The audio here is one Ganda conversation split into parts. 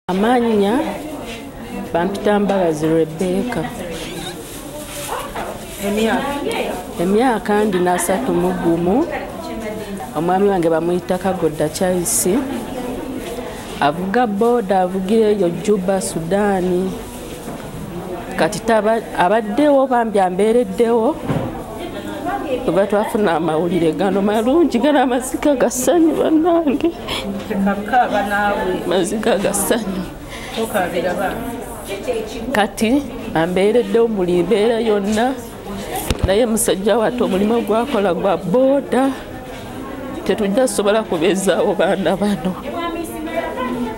Amanya bampita Mbabazi Rebecca. Emyaka ndina 31. Omwami wange bamuyita Kagoda Chaisi. Avuga boda, avugira eyo Juba, Sudani. Kati abaddewo bambi ambeereddewo. Kuba twafuna amawulire gano malungi gana amazika gasanyu bannange. Mazika gasanyu. Kati ambeereddewo buli mbeera yonna. Naye musajja wattu omulimu gwakola gwa boda. Tetujja kusobola kubeezaawo baana bano.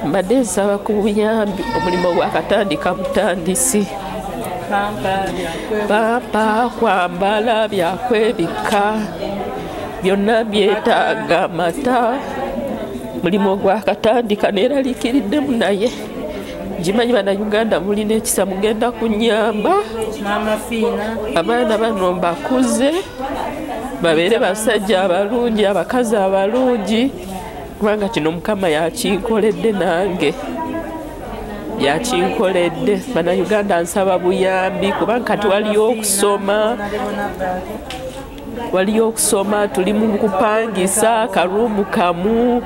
Mbadde nsaba ku buyambi omulimu gwakatandika butandisi. Pampa, kwambala, byakwebika, byonna byetaaga amata. Mulimu gwakatandika neeraliikiriddemu naye. Njimanyi Bannayuganda mulina ekisa mugenda kunnyamba. Abaana bano mbakuze babeere basajja abalungi, abakazi abalungi, kubanga kino Mukama yakinkoledde nange. Yakinkoledde. Bannayuganda nsaba buyambi kubanga kati waliyo okusoma, tuli mu kupangisa karuumu kamu.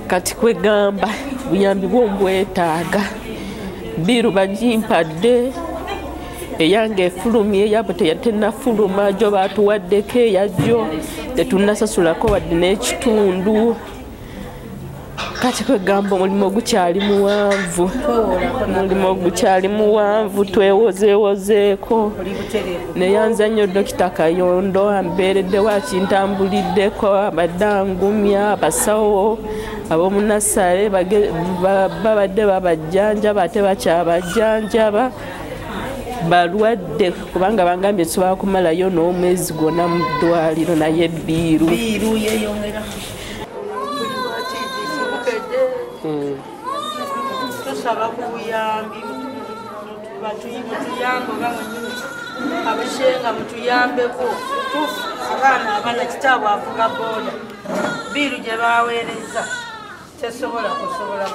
Kati kwegamba buyambi bwetaaga. Biru bagimpadde eyange efulumye, eyabo tennafuluma, gyo baatuwaddeko eyajjo tetunnasasulako wadde n'ekitundu. Kati kwegamba omulimu gukyali muwanvu. Omulimu gukyali muwanvu, twewozeewozeeko. Neyanza nnyo Dokita Kayondo ambeereddewo akintambuliddeko, abadde angumya, abasawo ab'omunasale babadde babajjanjaba ate bakyabajjanjaba. Balwadde kubanga bangambye tusobola kumalayo n'omwezi gwonna mu ddwaliro naye biiru. Tusaba ku buyambi mutuyambe abashenga mutuyambeko. Abaana abana kitaabwe avuga boda biiru gye baweereza tesobola kusobola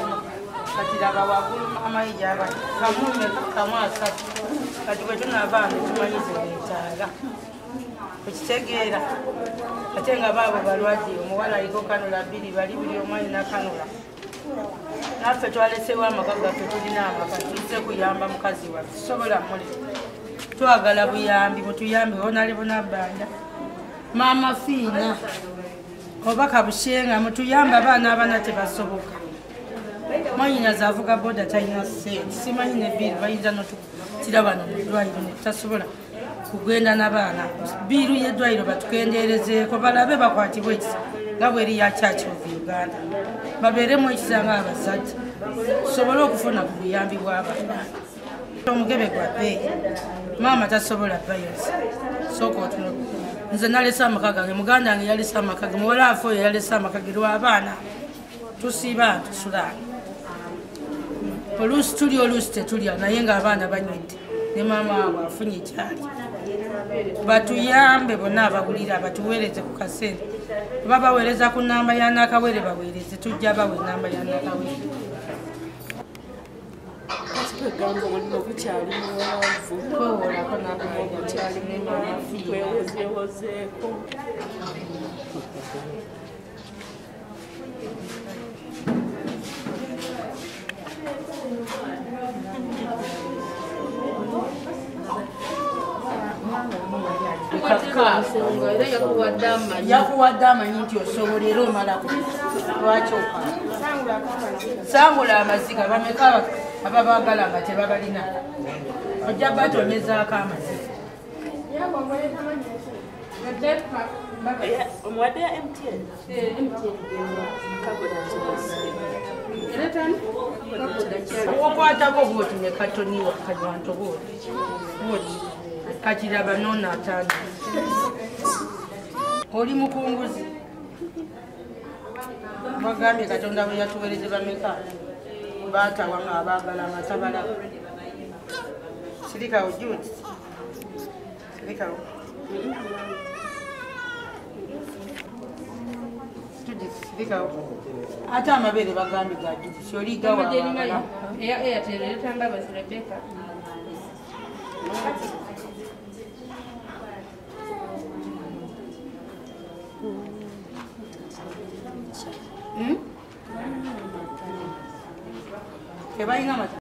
kati laga waggulu amayija kamume kamu asatu. Kati bwe tunavaana tumanyize beetaaga okitegeera ate nga baabo balwadde. Omuwala aliko kanula 2 bali buli omu alina kanula. Naffe twaleseewo amaka gaffe, tulina amaka tuyise kuyamba mukazi waffe tusobola muli. Twagala buyambi mutuyambe bonale bonabbanja maama fiina oba kabushenga mutuyambe abaana abana tebasoboka. Mwanyinaze avuga boda talina ssente, simanyi ne biiru bayinza notutira bano mu ddwaliro ne tutasobola kugenda n'abaana. Biiru y'eddwaliro batukendeerezeeko balabe bakwatibwe ekisa nga bweri ya Church of Uganda. Babeeremu ekisa ng'abasajja tusobole okufuna ku buyambi bw'abaana. Omugebe gwa bbeeyi maama tasobola bayozi sooka otuno. Nze nalese amaka gange, muganda wange yalese amaka ge, muwala afe oyo yalese amaka ge lw'abaana. Tusiiba tusula. Oluusi tulya oluusi tetulya naye ng'abaana banywedde ne maama waabwe afunye ekyali. Batuyambe bonna abawulira batuweereze ku kasente. Kuba baweereza ku nnamba ya Nakawere baweereze, tujja bawe ennamba ya Nakawere. Kwegamba omulimu gukyali muwanvu. Kwewoolako n'amulimu gukyali muwanvu. Twewozeewozeeko. Yakuwadde amanyi nti osobola era omalako. Lwaki okala? Sangula amaziga bameka ababaagala nga tebabalina. Ojja batonyezaako amaziga. Omuwadde ya MTN? Okwatako bwoti ne katoniwa kanywanto bwoti. Kakiraba noona atandi. Oli mukunguzi. Bagambye Katonda bwe yatuweereze bameka baatawa nga abaagala amatabala. Sirikawo Jude. Sirikawo. Judith. ate amabeere bagambye gajubusi oligawa eyatelereta Mbabazi Rebecca. tebalina